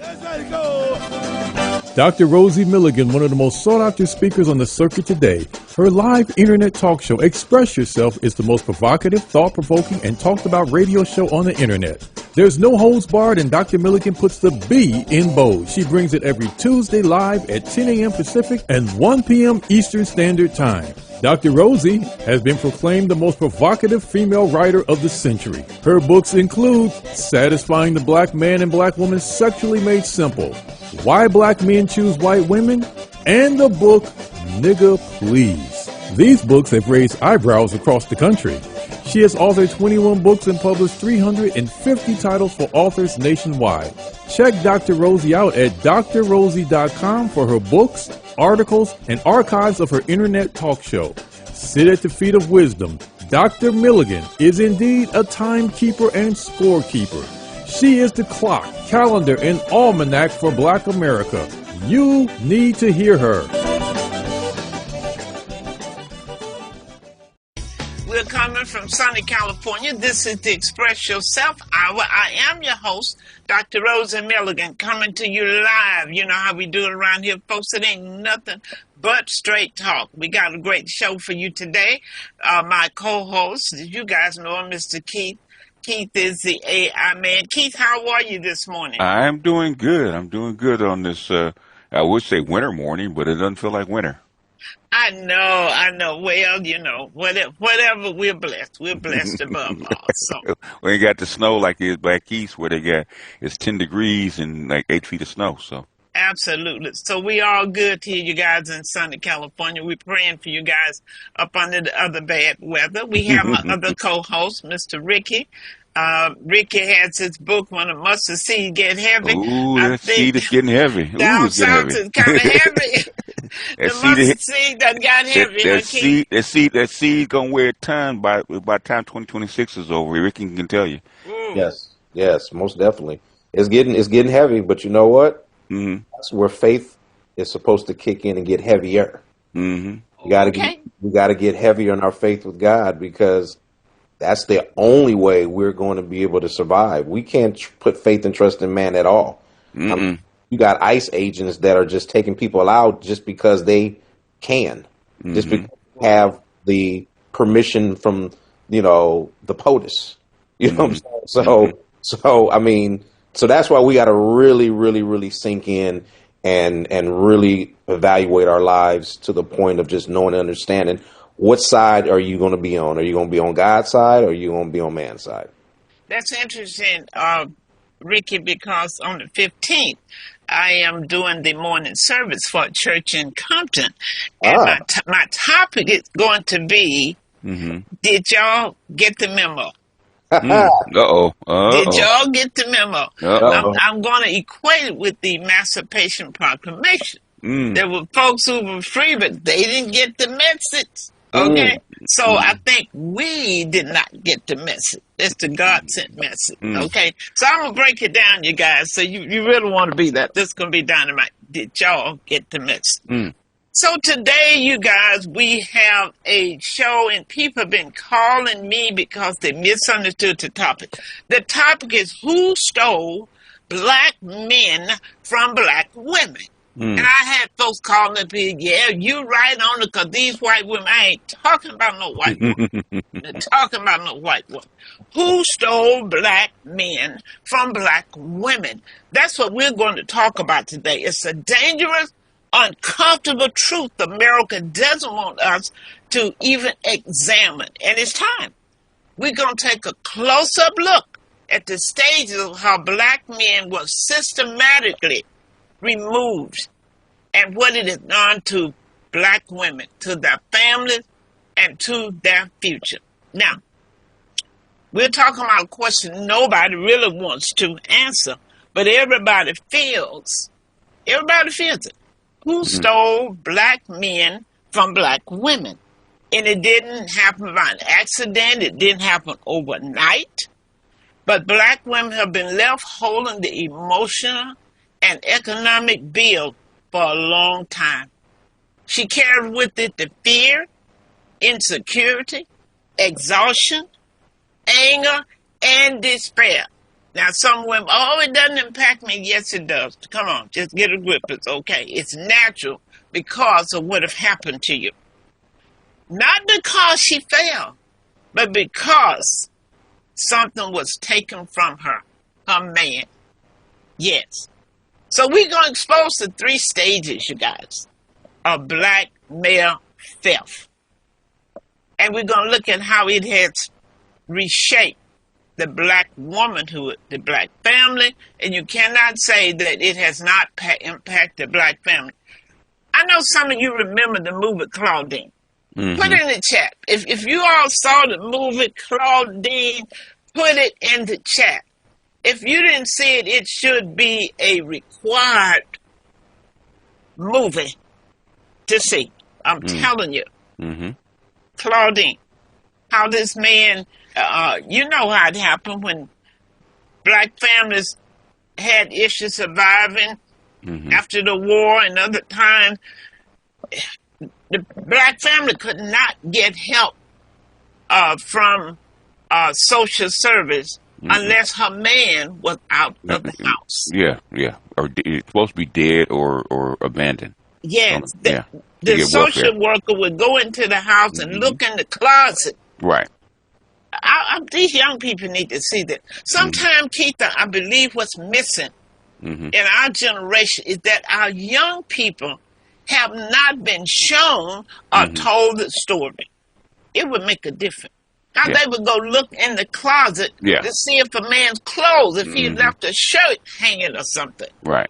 Let's go. Dr. Rosie Milligan, one of the most sought-after speakers on the circuit today. Her live internet talk show, Express Yourself, is the most provocative, thought-provoking, and talked-about radio show on the internet. There's no holds barred, and Dr. Milligan puts the B in bold. She brings it every Tuesday live at 10 a.m. Pacific and 1 p.m. Eastern Standard Time. Dr. Rosie has been proclaimed the most provocative female writer of the century. Her books include Satisfying the Black Man and Black Woman Sexually Made Simple, Why Black Men Choose White Women, and the book Nigga Please. These books have raised eyebrows across the country. She has authored 21 books and published 350 titles for authors nationwide. Check Dr. Rosie out at drrosie.com for her books, articles, and archives of her internet talk show. Sit at the feet of wisdom. Dr. Milligan is indeed a timekeeper and scorekeeper. She is the clock, calendar, and almanac for Black America. You need to hear her. We're coming from sunny California. This is the Express Yourself Hour. I am your host, Dr. Rosie Milligan, coming to you live. You know how we do it around here, folks. It ain't nothing but straight talk. We got a great show for you today. My co-host, you guys know him, Mr. Keith. Keith is the AI man. Keith, how are you this morning? I'm doing good. I'm doing good on this, I would say winter morning, but it doesn't feel like winter. I know. Well, you know, whatever, we're blessed. We're blessed above all. So. We ain't got the snow like it is back east where they got, it's 10 degrees and like 8 feet of snow, so. Absolutely. So we all good here, you guys in sunny California. We're praying for you guys up under the other bad weather. We have my other co-host, Mr. Ricky. Ricky has his book, When a Mustard Seed Get Heavy. Ooh, that seed is getting heavy. Down south is kind of heavy. The mustard seed done got heavy. That seed gonna weigh a ton by the time 2026 is over. Ricky can tell you. Ooh. Yes, most definitely. It's getting heavy, but you know what? Mm-hmm. That's where faith is supposed to kick in and get heavier. Mm-hmm. We gotta get heavier in our faith with God, because that's the only way we're going to be able to survive. We can't put faith and trust in man at all. You got ICE agents that are just taking people out just because they can, just because they have the permission from, the POTUS. You know what I'm saying? So that's why we got to really, really, really sink in and really evaluate our lives to the point of just knowing and understanding. What side are you going to be on? Are you going to be on God's side, or are you going to be on man's side? That's interesting, Ricky, because on the 15th, I am doing the morning service for a church in Compton. And my topic is going to be, did y'all get the memo? Did y'all get the memo? I'm going to equate it with the Emancipation Proclamation. There were folks who were free, but they didn't get the message. Okay, so I think we did not get the message. It's the God sent message. Okay, so I'm gonna break it down, you guys. So you really want to be that? This is gonna be dynamite. Did y'all get the message? So today, you guys, we have a show, and people have been calling me because they misunderstood the topic. The topic is who stole black men from black women. And I had folks calling up here, yeah, you right on it, because these white women, I ain't talking about no white woman. I'm talking about no white woman. Who stole black men from black women? That's what we're going to talk about today. It's a dangerous, uncomfortable truth America doesn't want us to even examine. And it's time. We're going to take a close-up look at the stages of how black men were systematically removed and what it has done to black women, to their families, and to their future. Now, we're talking about a question nobody really wants to answer, but everybody feels it. Who stole black men from black women? And it didn't happen by an accident. It didn't happen overnight. But black women have been left holding the emotional and economic bill for a long time. She carried with it the fear, insecurity, exhaustion, anger, and despair Now, some women, oh, it doesn't impact me. Yes, it does. Come on, just get a grip. It's okay. It's natural because of what have happened to you. Not because she fell, but because something was taken from her man. Yes. So we're going to expose the 3 stages, you guys, of black male theft. And we're going to look at how it has reshaped the black womanhood, the black family, and you cannot say that it has not impacted the black family. I know some of you remember the movie Claudine. Mm-hmm. Put it in the chat. If you all saw the movie Claudine, put it in the chat. If you didn't see it, it should be a required movie to see. I'm telling you. Mm-hmm. Claudine, how this man, you know how it happened when black families had issues surviving after the war and other times. The black family could not get help from social service unless her man was out of the house. Yeah. Or it's supposed to be dead or abandoned. Yes. The social worker would go into the house and look in the closet. Right. These young people need to see that. Sometimes, Keitha, I believe what's missing in our generation is that our young people have not been shown or told the story. It would make a difference. Now they would go look in the closet to see if a man's clothes, if he left a shirt hanging or something. Right.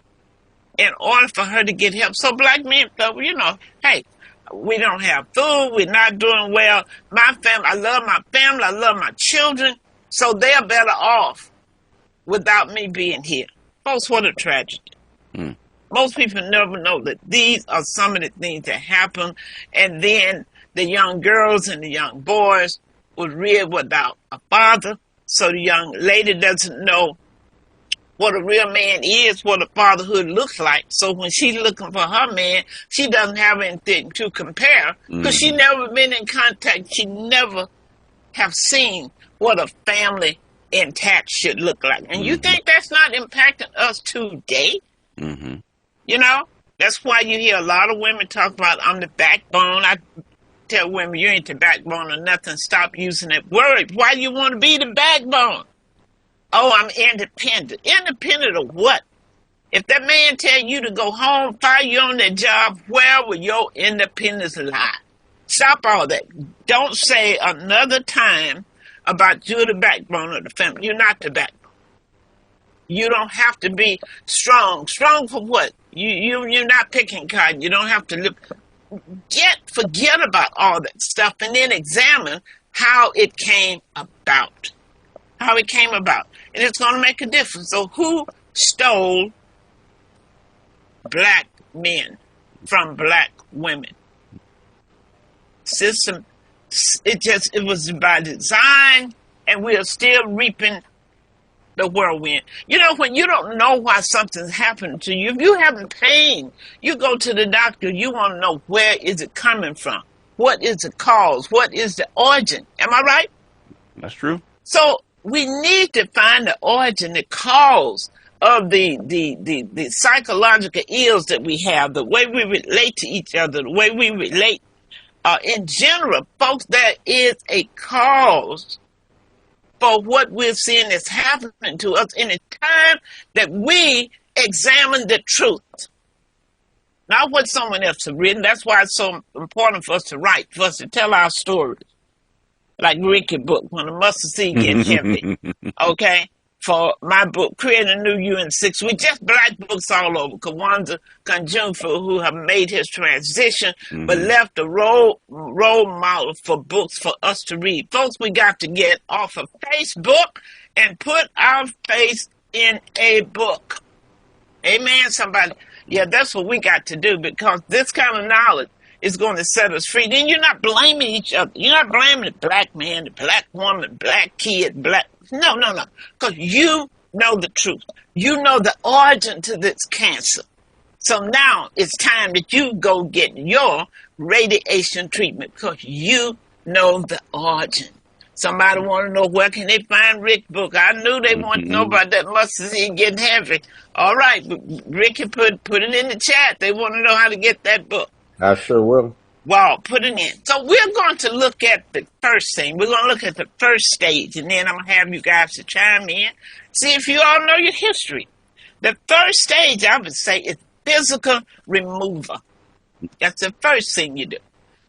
In order for her to get help. So black men, you know, hey, we don't have food, we're not doing well. My family, I love my family, I love my children, so they're better off without me being here. Folks, what a tragedy. Most people never know that these are some of the things that happen, and then the young girls and the young boys was reared without a father, so the young lady doesn't know what a real man is, what a fatherhood looks like. So when she's looking for her man, she doesn't have anything to compare because she never been in contact. She never have seen what a family intact should look like. And you think that's not impacting us today? You know, that's why you hear a lot of women talk about, I'm the backbone. I tell women, you ain't the backbone or nothing. Stop using that word. Why do you want to be the backbone? Oh, I'm independent. Independent of what? If that man tell you to go home, fire you on that job, where will your independence lie? Stop all that. Don't say another time about you're the backbone of the family. You're not the backbone. You don't have to be strong. Strong for what? You're not picking cotton. You don't have to live. Forget about all that stuff and then examine how it came about. How it came about. And it's going to make a difference. So who stole black men from black women? System. It was by design, and we are still reaping the whirlwind. You know, when you don't know why something's happened to you, if you're having pain, you go to the doctor, you want to know where is it coming from? What is the cause? What is the origin? Am I right? That's true. So we need to find the origin, the cause of the psychological ills that we have, the way we relate to each other, the way we relate in general. Folks, there is a cause for what we're seeing that's happening to us in a time that we examine the truth. Not what someone else has written. That's why it's so important for us to write, for us to tell our stories. Like Ricky book, when the mustard seed gets heavy. Okay? For my book, Creating a New You in 6 Weeks. Just black books all over. Kwanzaa Kanjunfu, who have made his transition, but left a role model for books for us to read. Folks, we got to get off of Facebook and put our face in a book. Amen, somebody. Yeah, that's what we got to do, because this kind of knowledge is going to set us free. Then you're not blaming each other. You're not blaming the black man, the black woman, black kid, black... No. Because you know the truth. You know the origin to this cancer. So now it's time that you go get your radiation treatment, because you know the origin. Somebody want to know where can they find Rick's book. I knew they want to know about that mustard seed getting heavy. All right, Rick can put it in the chat. They want to know how to get that book. I sure will. Wow, put it in. So we're going to look at the first thing. We're going to look at the first stage, and then I'm going to have you guys to chime in. See if you all know your history. The first stage, I would say, is physical removal. That's the first thing you do.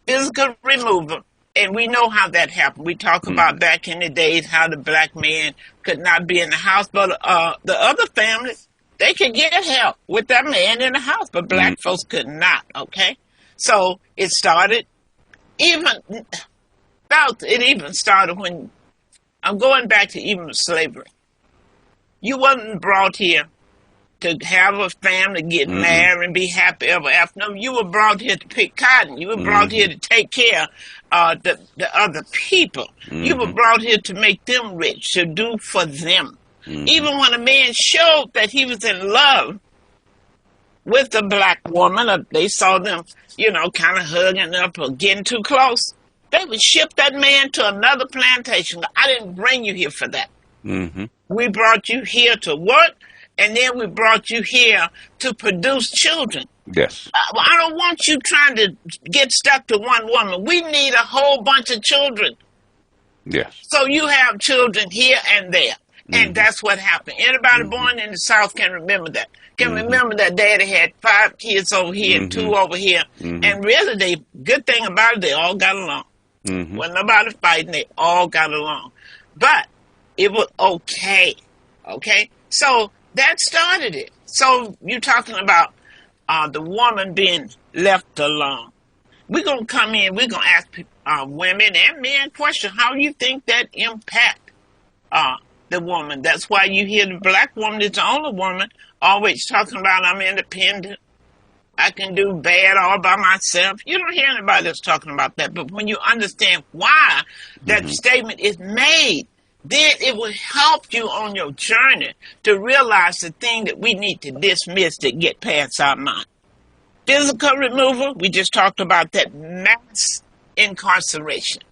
Physical removal. And we know how that happened. We talk about back in the days how the black man could not be in the house, but the other families, they could get help with that man in the house, but black folks could not, okay? So it started even started when I'm going back to even slavery. You wasn't brought here to have a family, get married, and be happy ever after. No, you were brought here to pick cotton. You were brought here to take care of the other people. You were brought here to make them rich, to do for them. Even when a man showed that he was in love with a black woman, or they saw them, kind of hugging up or getting too close, they would ship that man to another plantation. I didn't bring you here for that. We brought you here to work, and then we brought you here to produce children. Yes. I don't want you trying to get stuck to one woman. We need a whole bunch of children. Yes. So you have children here and there. And that's what happened. Anybody born in the South can remember that. Can remember that daddy had 5 kids over here and 2 over here. And really, the good thing about it, they all got along. Wasn't nobody fighting. They all got along. But it was okay. Okay? So that started it. So you're talking about the woman being left alone. We're going to come in. We're going to ask women and men questions. How do you think that impact the woman? That's why you hear the black woman is the only woman always talking about, I'm independent. I can do bad all by myself. You don't hear anybody that's talking about that. But when you understand why that statement is made, then it will help you on your journey to realize the thing that we need to dismiss that get past our mind. Physical removal, we just talked about that, mass incarceration.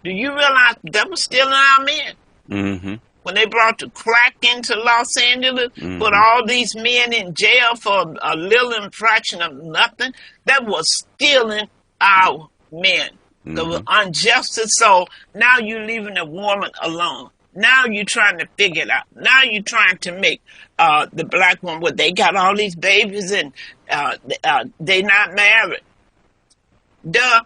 Do you realize that was still in our men? When they brought the crack into Los Angeles, put all these men in jail for a little infraction of nothing, that was stealing our men. There was injustice. So now you're leaving a woman alone. Now you're trying to figure it out. Now you're trying to make the black woman, well, they got all these babies and they not married. Duh.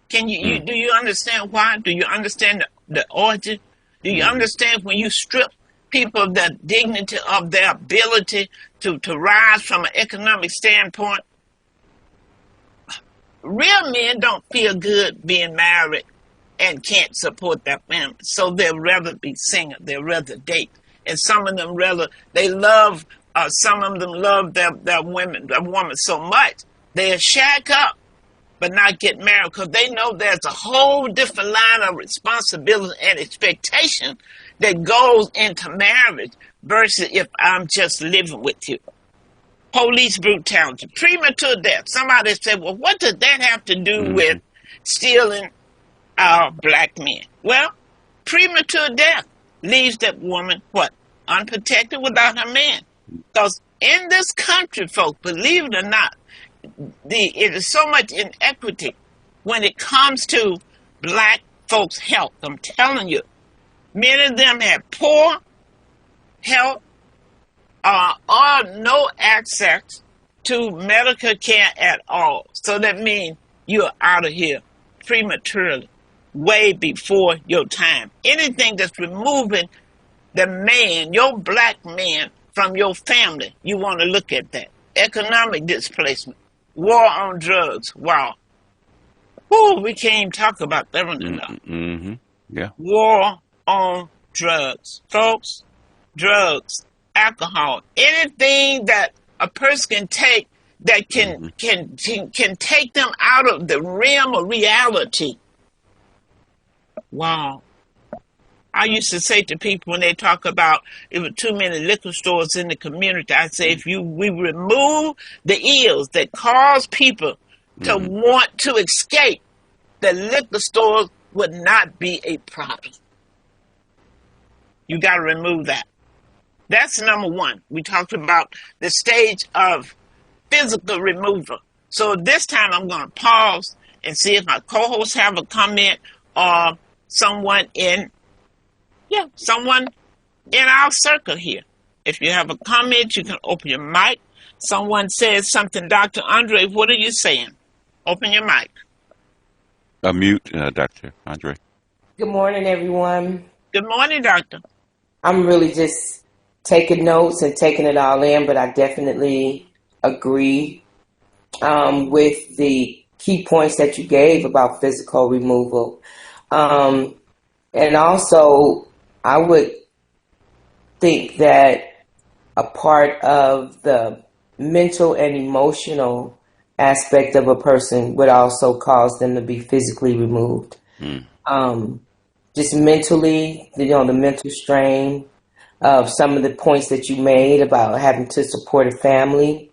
Can you do you understand why? Do you understand the origin? Do you understand when you strip people of the dignity of their ability to rise from an economic standpoint? Real men don't feel good being married and can't support their family. So they'll rather be single. They'll rather date. And some of them some of them love their woman so much, they'll shack up but not get married because they know there's a whole different line of responsibility and expectation that goes into marriage versus if I'm just living with you. Police brutality, premature death. Somebody said, well, what does that have to do with stealing our black men? Well, premature death leaves that woman, what? Unprotected without her man. Because in this country, folks, believe it or not, it is so much inequity when it comes to black folks' health. I'm telling you, many of them have poor health or no access to medical care at all. So that means you're out of here prematurely, way before your time. Anything that's removing the man, your black man, from your family, you want to look at that. Economic displacement. War on drugs. Wow. Woo, we can't even talk about that one enough. Yeah. War on drugs. Folks, drugs, alcohol, anything that a person can take that can take them out of the realm of reality. Wow. I used to say to people when they talk about there were too many liquor stores in the community, I say we remove the ills that cause people to want to escape, the liquor stores would not be a problem. You got to remove that. That's number one. We talked about the stage of physical removal. So this time I'm going to pause and see if my co-hosts have a comment or someone in our circle here. If you have a comment, you can open your mic. Someone says something, Dr. Andre, what are you saying? Open your mic. Mute, Dr. Andre. Good morning, everyone. Good morning, doctor. I'm really just taking notes and taking it all in, but I definitely agree with the key points that you gave about physical removal. And also, I would think that a part of the mental and emotional aspect of a person would also cause them to be physically removed. Just mentally, the mental strain of some of the points that you made about having to support a family.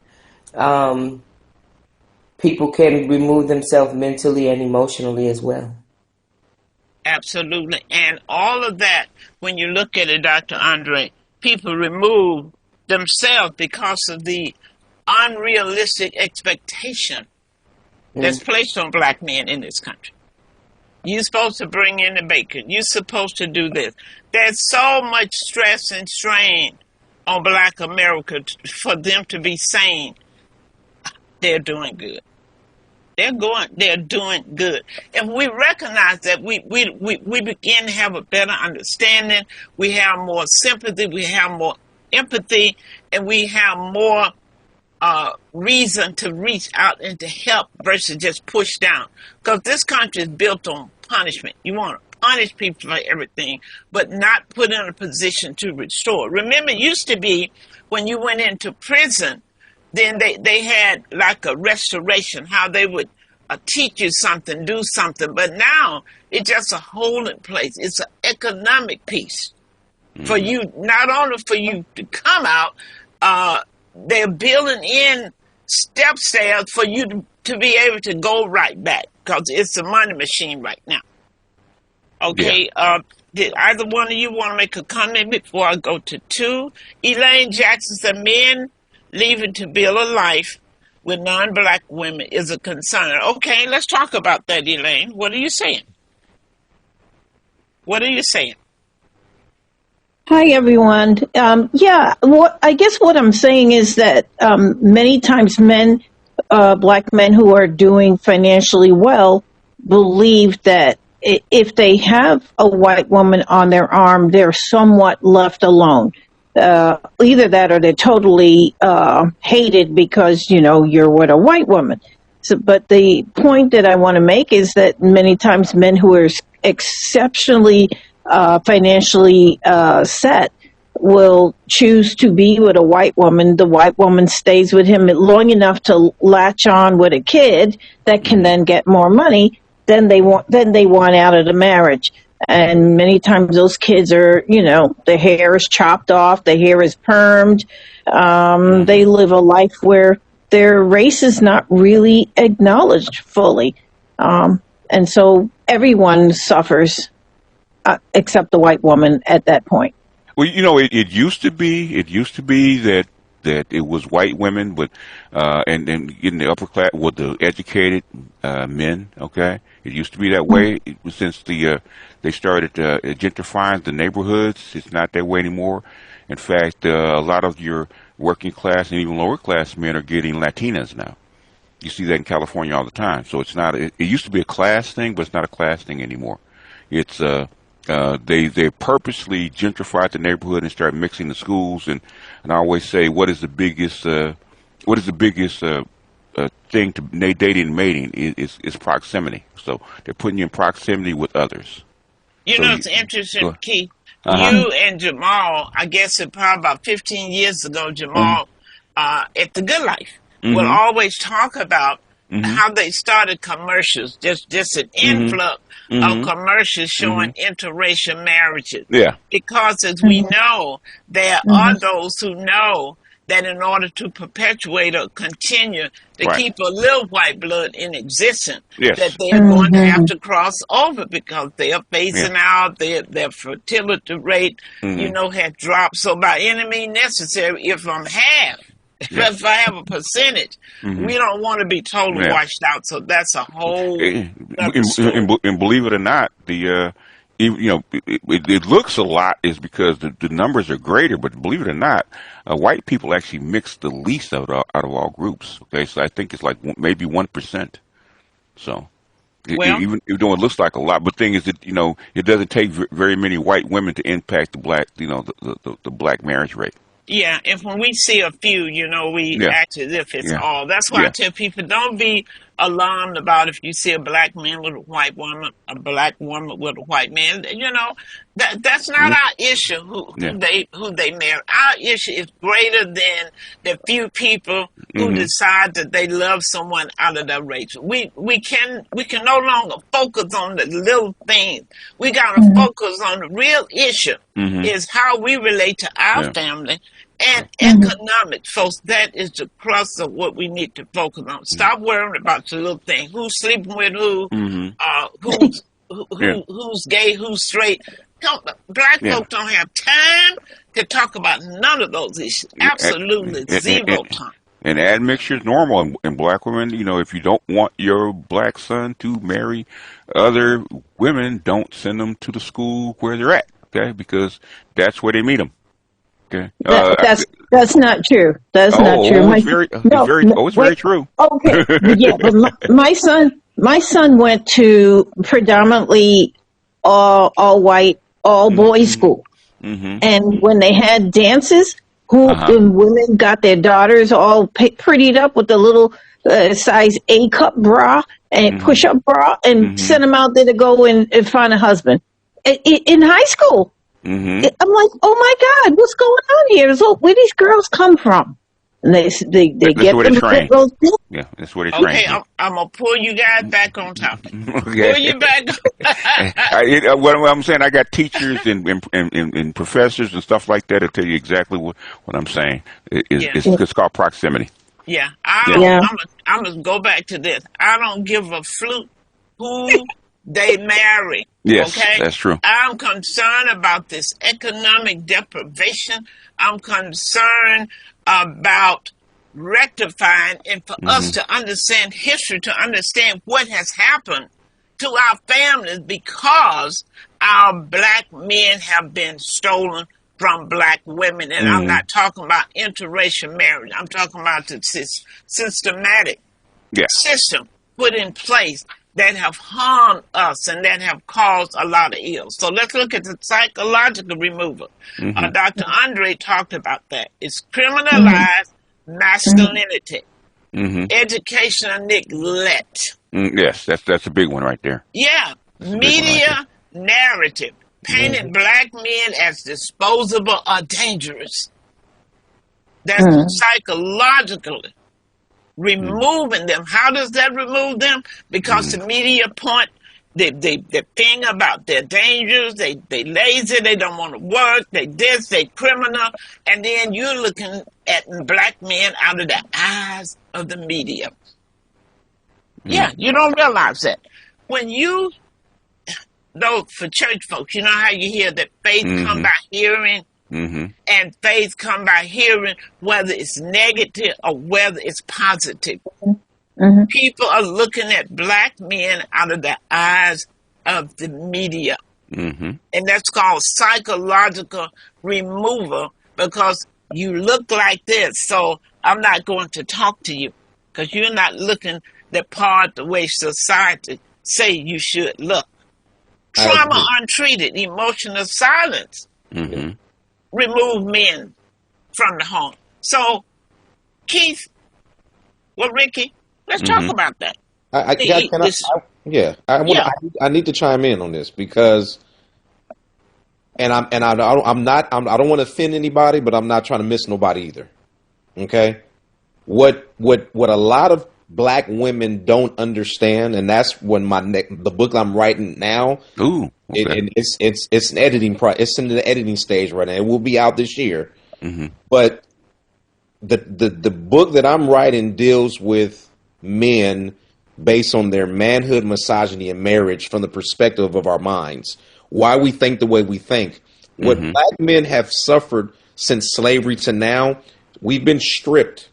People can remove themselves mentally and emotionally as well. Absolutely. And all of that, when you look at it, Dr. Andre, people remove themselves because of the unrealistic expectation that's placed on black men in this country. You're supposed to bring in the bacon. You're supposed to do this. There's so much stress and strain on black America for them to be saying they're doing good. They're doing good. If we recognize that, we begin to have a better understanding. We have more sympathy. We have more empathy, and we have more reason to reach out and to help versus just push down. Because this country is built on punishment. You want to punish people for everything, but not put in a position to restore. Remember, it used to be when you went into prison, then they had like a restoration, how they would teach you something, do something. But now it's just a holding place. It's an economic piece for you, not only for you to come out, they're building in step stairs for you to be able to go right back because it's a money machine right now. Okay, did either one of you want to make a comment before I go to two? Elaine Jackson said, men leaving to build a life with non-black women is a concern. Okay, let's talk about that, Elaine. What are you saying? What are you saying? Hi, everyone. I guess what I'm saying is that many times men, black men who are doing financially well, believe that if they have a white woman on their arm, they're somewhat left alone. Either that or they're totally hated because, you're with a white woman. So, but the point that I want to make is that many times men who are exceptionally financially set will choose to be with a white woman. The white woman stays with him long enough to latch on with a kid that can then get more money. Then they want out of the marriage. And many times those kids are, the hair is chopped off, the hair is permed. They live a life where their race is not really acknowledged fully. And so everyone suffers except the white woman at that point. Well, it used to be that it was white women, but and in the upper class with the educated men. Okay, it used to be that way since they started gentrifying the neighborhoods. It's not that way anymore. In fact, a lot of your working class and even lower class men are getting Latinas now. You see that in California all the time. So it's not. It used to be a class thing, but it's not a class thing anymore. It's they purposely gentrified the neighborhood and started mixing the schools. And I always say, what is the biggest thing to dating and mating is proximity. So they're putting you in proximity with others. It's interesting, Keith. You and Jamal, I guess it probably about 15 years ago, Jamal at The Good Life will always talk about how they started commercials, just an influx of commercials showing interracial marriages. Yeah. Because as we know, there are those who know that in order to perpetuate or continue to Right. keep a little white blood in existence, Yes. that they're going to have to cross over because they are phasing Yeah. out, their fertility rate, had dropped. So by any means necessary, if I'm half, Yeah. if I have a percentage, we don't want to be totally Yeah. washed out. So that's a whole other And, story. and believe it or not, it looks a lot is because the numbers are greater, but believe it or not, white people actually mix the least out of all groups. Okay, so I think it's like maybe 1%. So Well, even though it looks like a lot, but the thing is that it doesn't take very many white women to impact the black the black marriage rate. yeah, if when we see a few, we Yeah. act as if it's Yeah. all. That's why I Yeah. tell people, don't be alarmed about if you see a black man with a white woman, a black woman with a white man. That's not our issue. Who Yeah. they marry. Our issue is greater than the few people who decide that they love someone out of their race. We can no longer focus on the little things. We gotta focus on the real issue. Is how we relate to our Yeah. family. And economics, folks, that is the crux of what we need to focus on. Stop worrying about the little thing. Who's sleeping with who? Who's gay? Who's straight? Black folks don't have time to talk about none of those issues. Absolutely zero time. And admixture is normal in black women. If you don't want your black son to marry other women, don't send them to the school where they're at. Okay, because that's where they meet them. Okay. That's not true. That's not true. It's very true. Okay, but my son went to predominantly all white, all boys school, and when they had dances, the women got their daughters all prettied up with the little size A cup bra and push up bra, and sent them out there to go and find a husband in high school. I'm like, oh my God, what's going on here? So where these girls come from? And they get where them they train. those Yeah, that's where they train. Okay, I'm gonna pull you guys back on topic. Okay. Pull you back. What I'm saying, I got teachers and professors and stuff like that to tell you exactly what I'm saying. It's called proximity. Yeah, I'm gonna go back to this. I don't give a flute who they marry. Yes, okay? that's true. I'm concerned about this economic deprivation. I'm concerned about rectifying and for us to understand history, to understand what has happened to our families because our black men have been stolen from black women. And I'm not talking about interracial marriage. I'm talking about the systematic system put in place that have harmed us and that have caused a lot of ills. So let's look at the psychological removal. Dr. Andre talked about that. It's criminalized masculinity, educational neglect. Yes, that's a big one right there. Yeah, media narrative painted black men as disposable or dangerous. That's psychologically removing them. How does that remove them? Because the media point the thing about they're dangerous, they lazy, they don't want to work, they criminal, and then you're looking at black men out of the eyes of the media. Yeah, you don't realize that. When you know, for church folks, you know how you hear that faith come by hearing? And faith come by hearing, whether it's negative or whether it's positive. People are looking at black men out of the eyes of the media. And that's called psychological removal, because you look like this, so I'm not going to talk to you because you're not looking the part the way society say you should look. Trauma untreated, emotional silence. Remove men from the home. So, Keith, Ricky, let's talk about that. I need to chime in on this because, I don't want to offend anybody, but I'm not trying to miss nobody either. Okay, what a lot of black women don't understand, and that's when the book I'm writing now. Ooh. Okay. It's an editing it's in the editing stage right now. It will be out this year. But the book that I'm writing deals with men based on their manhood, misogyny, and marriage from the perspective of our minds. Why we think the way we think. What black men have suffered since slavery to now, we've been stripped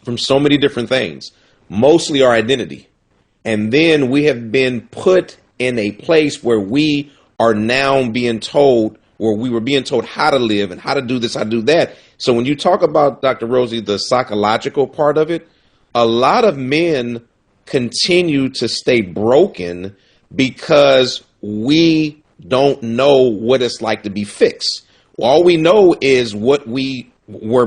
from so many different things, mostly our identity. And then we have been put in a place where we are now being told, where we were being told how to live and how to do this, how to do that. So when you talk about, Dr. Rosie, the psychological part of it, a lot of men continue to stay broken because we don't know what it's like to be fixed. All we know is what we were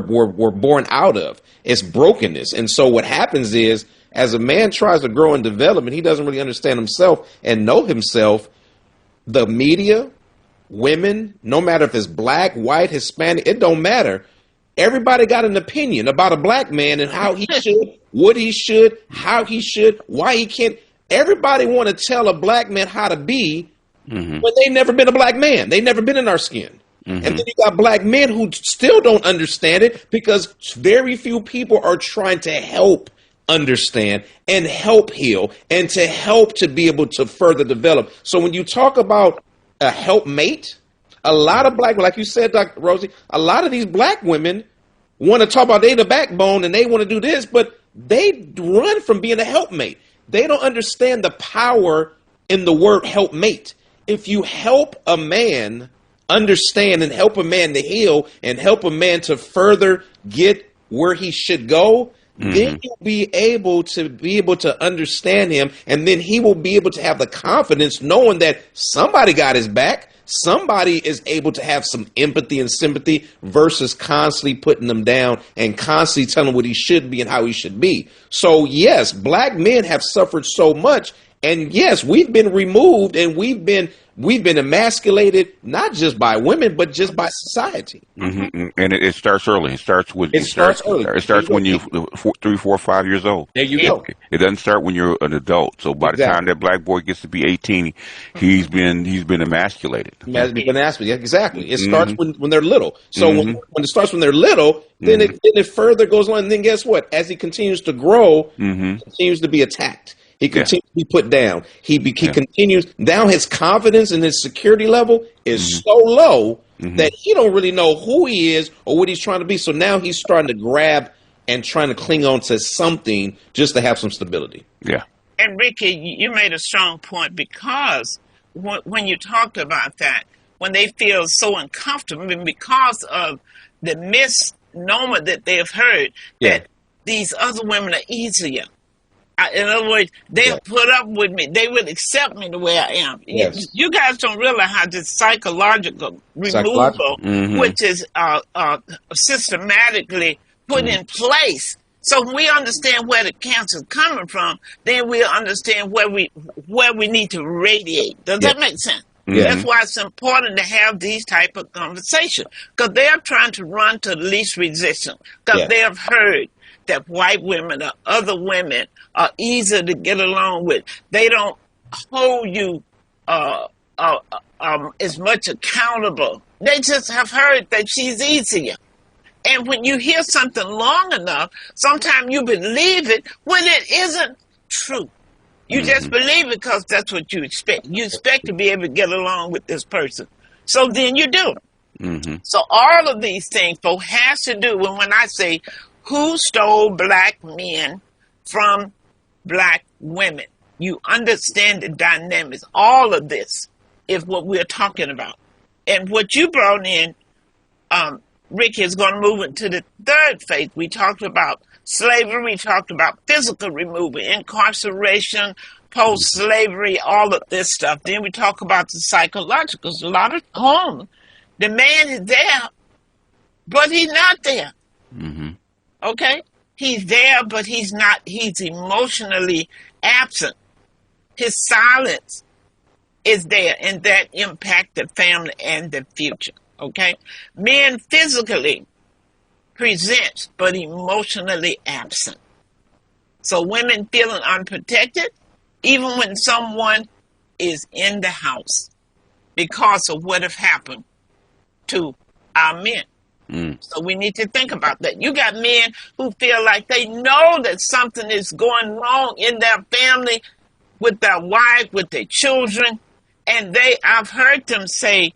born out of. It's brokenness. And so what happens is, as a man tries to grow and develop and he doesn't really understand himself and know himself, the media, women, no matter if it's black, white, Hispanic, it don't matter. Everybody got an opinion about a black man and how he should, what he should, how he should, why he can't. Everybody want to tell a black man how to be when they never been a black man. They never been in our skin. And then you got black men who still don't understand it because very few people are trying to help understand and help heal and to help to be able to further develop. So when you talk about a helpmate, a lot of black, like you said, Dr. Rosie, a lot of these black women want to talk about they the backbone and they want to do this, but they run from being a helpmate. They don't understand the power in the word helpmate. If you help a man understand and help a man to heal and help a man to further get where he should go, then you'll be able to understand him, and then he will be able to have the confidence knowing that somebody got his back. Somebody is able to have some empathy and sympathy versus constantly putting them down and constantly telling what he should be and how he should be. So yes, black men have suffered so much. And yes, we've been removed and we've been emasculated, not just by women, but just by society. And it starts early. It starts when you're 3, 4, 5 years old. There you go. It doesn't start when you're an adult. So by the time that black boy gets to be 18, he's been emasculated. Exactly. It starts when they're little. So when it starts when they're little, then it further goes on. And then guess what? As he continues to grow, he continues to be attacked. He continues to be put down. He continues. Now his confidence and his security level is so low that he don't really know who he is or what he's trying to be. So now he's starting to grab and trying to cling on to something just to have some stability. Yeah. And Ricky, you made a strong point because when you talked about that, when they feel so uncomfortable because of the misnomer that they've heard that these other women are easier. In other words, they'll put up with me. They will accept me the way I am. Yes. You guys don't realize how this psychological removal, which is systematically put in place. So when we understand where the cancer is coming from, then we'll understand where we need to radiate. Does that make sense? That's why it's important to have these type of conversations, because they are trying to run to the least resistance, because they have heard that white women or other women are easier to get along with. They don't hold you as much accountable. They just have heard that she's easier. And when you hear something long enough, sometimes you believe it when it isn't true. You just believe it because that's what you expect. You expect to be able to get along with this person. So then you do. So all of these things, folks, has to do with when I say, who stole black men from black women? You understand the dynamics. All of this is what we're talking about. And what you brought in, Rick, is going to move into the third phase. We talked about slavery. We talked about physical removal, incarceration, post-slavery, all of this stuff. Then we talk about the psychological. A lot of homes, the man is there, but he's not there. Okay? He's there, but he's not. He's emotionally absent. His silence is there, and that impacts the family and the future. Okay? Men physically present, but emotionally absent. So women feeling unprotected, even when someone is in the house, because of what have happened to our men. So we need to think about that. You got men who feel like they know that something is going wrong in their family, with their wife, with their children, and I've heard them say,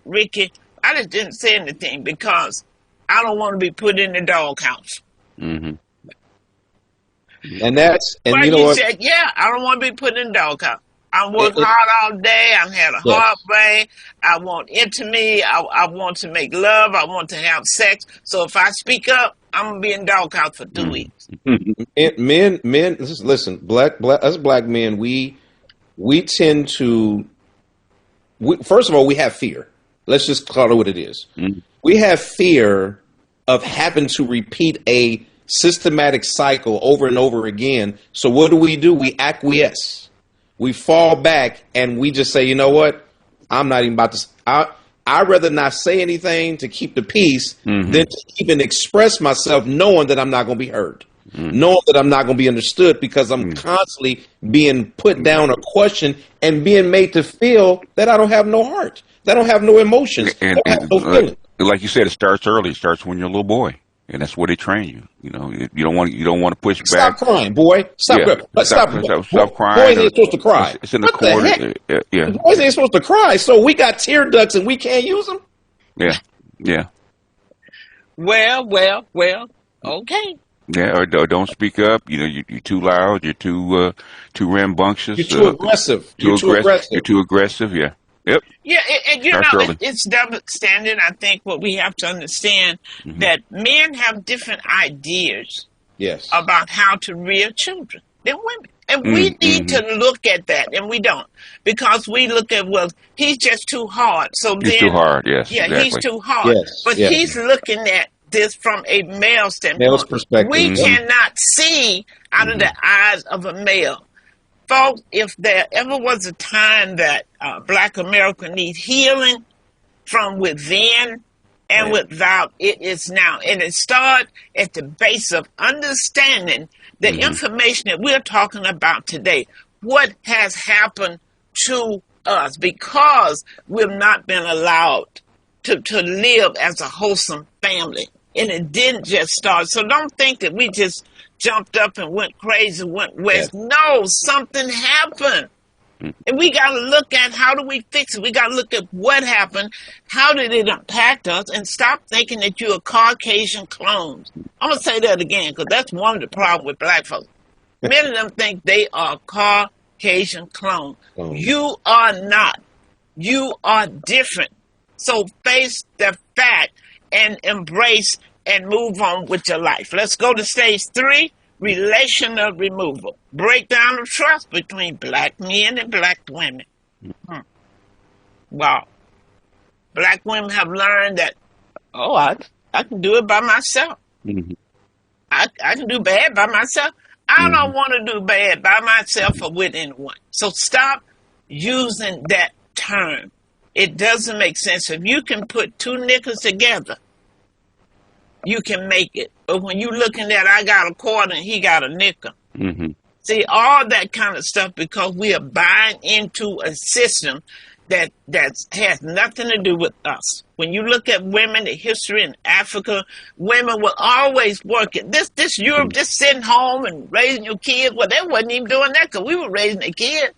Ricky, I just didn't say anything because I don't want to be put in the doghouse. And But you know he what? said, yeah, I don't want to be put in the doghouse. I work hard all day. I've had a heartbreak. I want intimacy. I want to make love. I want to have sex. So if I speak up, I'm going to be in doghouse for 2 weeks. Men, listen, us black men, we tend to, first of all, we have fear. Let's just call it what it is. We have fear of having to repeat a systematic cycle over and over again. So what do? We acquiesce. We fall back and we just say, you know what? I'm not even about to. I'd rather not say anything to keep the peace than to even express myself, knowing that I'm not going to be heard, knowing that I'm not going to be understood, because I'm constantly being put down or questioned and being made to feel that I don't have no heart, that I don't have no emotions, and, that I have no feelings. Like you said, it starts early. It starts when you're a little boy. And that's where they train you. You know, you don't want to push back. Stop crying, boy. Stop crying. Boys ain't supposed to cry. It's in the corner. Yeah. Boys ain't supposed to cry. So we got tear ducts and we can't use them. Yeah. Well. Okay. Yeah, or don't speak up. You know, you're too loud. You're too rambunctious. You're too aggressive. You're too aggressive. Yeah. Yep. Yeah, and you know, it's double standard. I think what we have to understand that men have different ideas about how to rear children than women. And we need to look at that, and we don't. Because we look at, well, he's just too hard. So he's too hard, yes. Yeah, exactly. he's too hard. But he's looking at this from a male standpoint. Male's perspective. We cannot see out of the eyes of a male. Folks, if there ever was a time that Black America needs healing from within and without, it is now. And it starts at the base of understanding the information that we're talking about today. What has happened to us because we've not been allowed to live as a wholesome family. And it didn't just start. So don't think that we just jumped up and went crazy, went west. No, something happened. And we got to look at how do we fix it. We got to look at what happened. How did it impact us? And stop thinking that you're a Caucasian clone. I'm going to say that again because that's one of the problems with black folks. Many of them think they are Caucasian clones. You are not. You are different. So face the fact and embrace and move on with your life. Let's go to stage 3, relational removal. Breakdown of trust between black men and black women. Wow. Black women have learned that, I can do it by myself. I can do bad by myself. I don't want to do bad by myself or with anyone. So stop using that term. It doesn't make sense. If you can put 2 nickels together, you can make it. But when you're looking at, I got a quarter and he got a nickel. See, all that kind of stuff because we are buying into a system that has nothing to do with us. When you look at women, the history in Africa, women were always working. This Europe, just sitting home and raising your kids, well, they wasn't even doing that because we were raising the kids.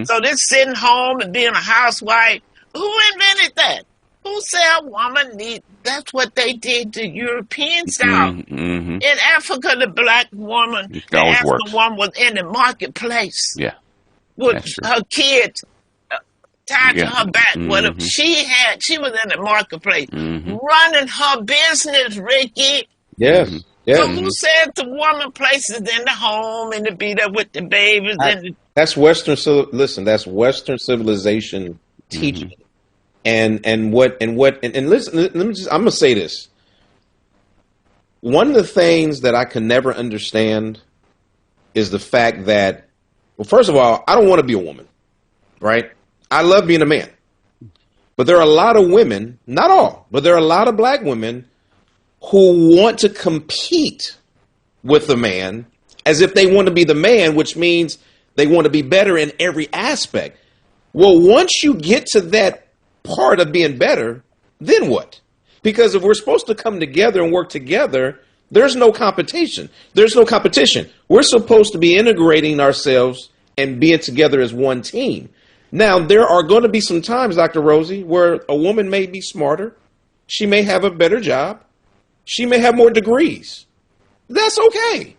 So this sitting home and being a housewife, who invented that? Who said a woman need? That's what they did to European style. In Africa, the black woman, the African woman was in the marketplace. With her kids tied to her back. Whatever she was in the marketplace, running her business, Ricky. So who said the woman places in the home and to be there with the babies? That's Western. Listen, that's Western civilization teaching. And listen, let me I'm gonna say this. One of the things that I can never understand is the fact that, well, first of all, I don't want to be a woman, right? I love being a man. But there are a lot of women, not all, but there are a lot of black women who want to compete with the man as if they want to be the man, which means they want to be better in every aspect. Well, once you get to that part of being better, then what? Because if we're supposed to come together and work together, there's no competition. There's no competition. We're supposed to be integrating ourselves and being together as one team. Now, there are going to be some times, Dr. Rosie, where a woman may be smarter. She may have a better job. She may have more degrees. That's okay.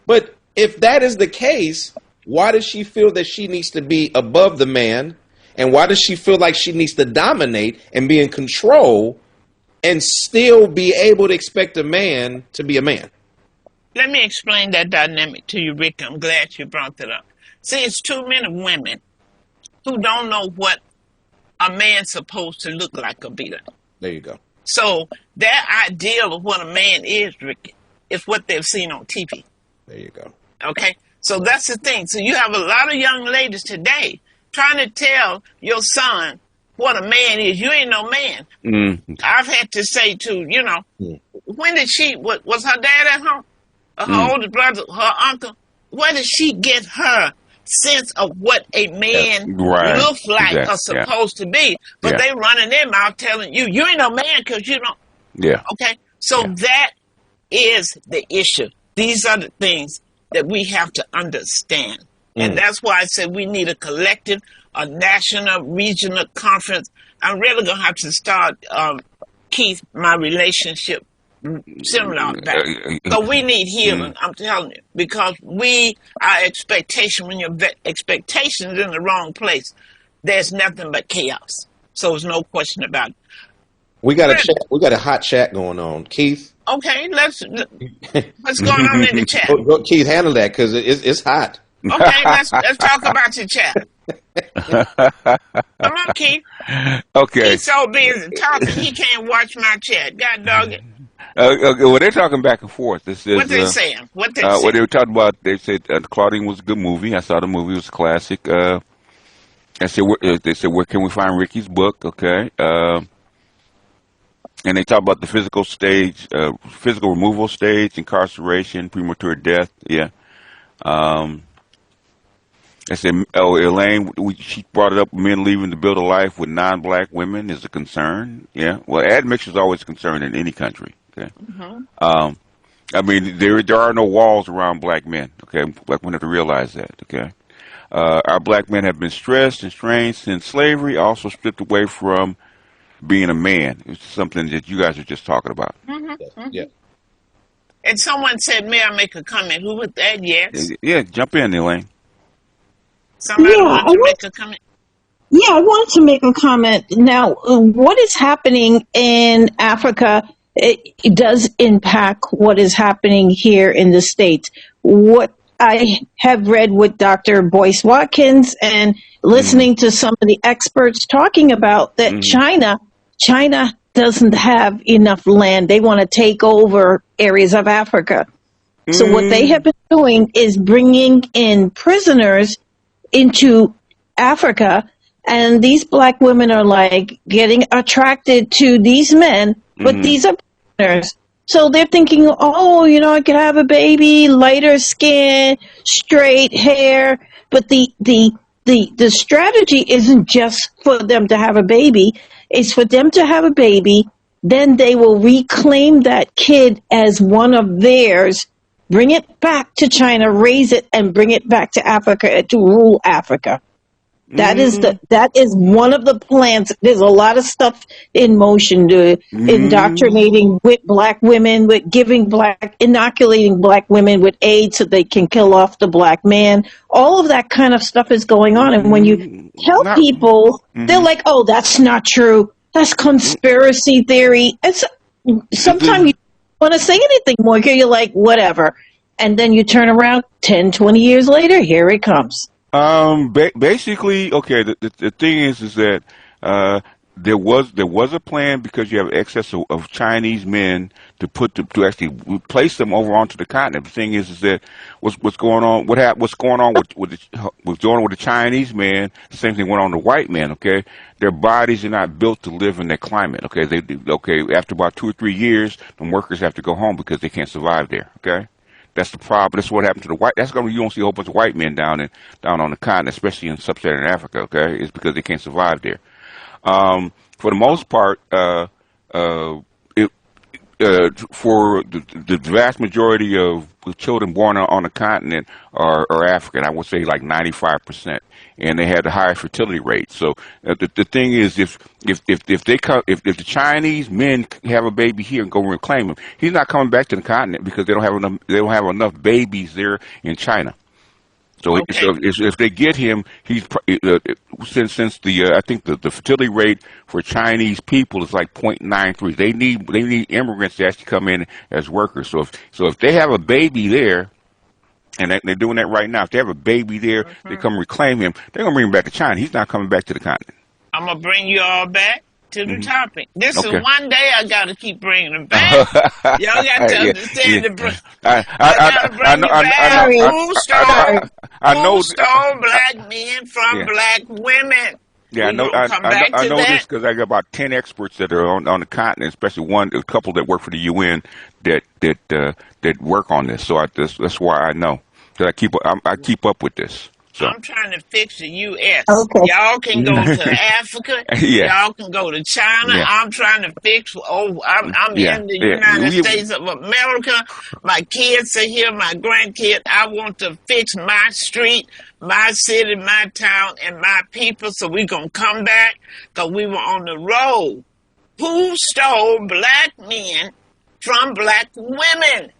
But if that is the case, why does she feel that she needs to be above the man? And why does she feel like she needs to dominate and be in control and still be able to expect a man to be a man? Let me explain that dynamic to you, Rick. I'm glad you brought that up. See, it's too many women who don't know what a man's supposed to look like or be like. There you go. So their ideal of what a man is, Rick, is what they've seen on TV. There you go. Okay? So that's the thing. So you have a lot of young ladies today trying to tell your son what a man is. You ain't no man. I've had to say to, when did was her dad at home? Her older brother, her uncle? Where did she get her sense of what a man looks like or supposed to be? But they running their mouth telling you ain't no man because you don't. Yeah. Okay? So that is the issue. These are the things that we have to understand. And that's why I said we need a collective, a national, regional conference. I'm really going to have to start, Keith, my relationship seminar back. So we need healing, I'm telling you, because our expectation, when your expectation is in the wrong place, there's nothing but chaos. So there's no question about it. We got a hot chat going on, Keith. Okay, what's going on in the chat? Keith, handle that because it's hot. Okay, let's talk about your chat. Come on, Keith. Okay. He's so busy talking, he can't watch my chat. God dog it. Okay, well, they're talking back and forth. This is, what they saying? What they What they were talking about, they said Claudine was a good movie. I saw the movie. It was a classic. They said, where can we find Ricky's book? Okay. And they talk about the physical stage, physical removal stage, incarceration, premature death. Yeah. I said, Elaine, she brought it up, men leaving to build a life with non-black women is a concern. Yeah. Well, admission is always a concern in any country. Okay. I mean, there are no walls around black men. Okay. Black men have to realize that. Okay. Our black men have been stressed and strained since slavery, also stripped away from being a man. It's something that you guys are just talking about. Yeah. And someone said, may I make a comment? Who was that? Yes. Yeah, jump in, Elaine. Somebody want to make a comment? Yeah, I wanted to make a comment. Now, what is happening in Africa, it does impact what is happening here in the States. What I have read with Dr. Boyce Watkins and listening to some of the experts talking about that China doesn't have enough land. They want to take over areas of Africa. So what they have been doing is bringing in prisoners into Africa, and these black women are like getting attracted to these men, but these are prisoners. So they're thinking, I could have a baby, lighter skin, straight hair, but the strategy isn't just for them to have a baby, it's for them to have a baby, then they will reclaim that kid as one of theirs, bring it back to China, raise it, and bring it back to Africa to rule Africa. That is one of the plans. There's a lot of stuff in motion to indoctrinating with black women, with inoculating black women with AIDS so they can kill off the black man. All of that kind of stuff is going on. And when you tell people, they're like, oh, that's not true. That's conspiracy theory. Sometimes you want to say anything more. You're like, whatever. And then you turn around 10, 20 years later, here it comes. Basically, okay. The thing is that there was a plan because you have excess of Chinese men to actually place them over onto the continent. The thing is that what's going on? What's going on with the Chinese men? The same thing went on with the white men. Okay, their bodies are not built to live in that climate. Okay, after about 2 or 3 years, the workers have to go home because they can't survive there. Okay. That's the problem. That's what happened to the white. You don't see a whole bunch of white men down on the continent, especially in sub-Saharan Africa. Okay, it's because they can't survive there. For the most part, it, for the vast majority of children born on the continent are African. I would say like 95%, and they have the highest fertility rate. So the thing is, if the Chinese men have a baby here and go reclaim him, he's not coming back to the continent because they don't have enough babies there in China. So, Okay. so if they get him, he's since the I think the fertility rate for Chinese people is like 0.93. They need immigrants to actually come in as workers. So if they have a baby there, and they're doing that right now, if they have a baby there, they come reclaim him. They're gonna bring him back to China. He's not coming back to the continent. I'm gonna bring you all back to the topic. This is one day I gotta keep bringing them back. Y'all got to understand I gotta bring you back. Who stole black men from black women? Yeah, I know this because I got about 10 experts that are on the continent, especially a couple that work for the UN that work on this. So that's why I know that I keep up with this. So. I'm trying to fix the U.S. Okay. Y'all can go to Africa. Y'all can go to China. Yeah. I'm trying to fix. I'm in the United States of America. My kids are here. My grandkids. I want to fix my street, my city, my town, and my people. So we're gonna come back because we were on the road. Who stole black men from black women?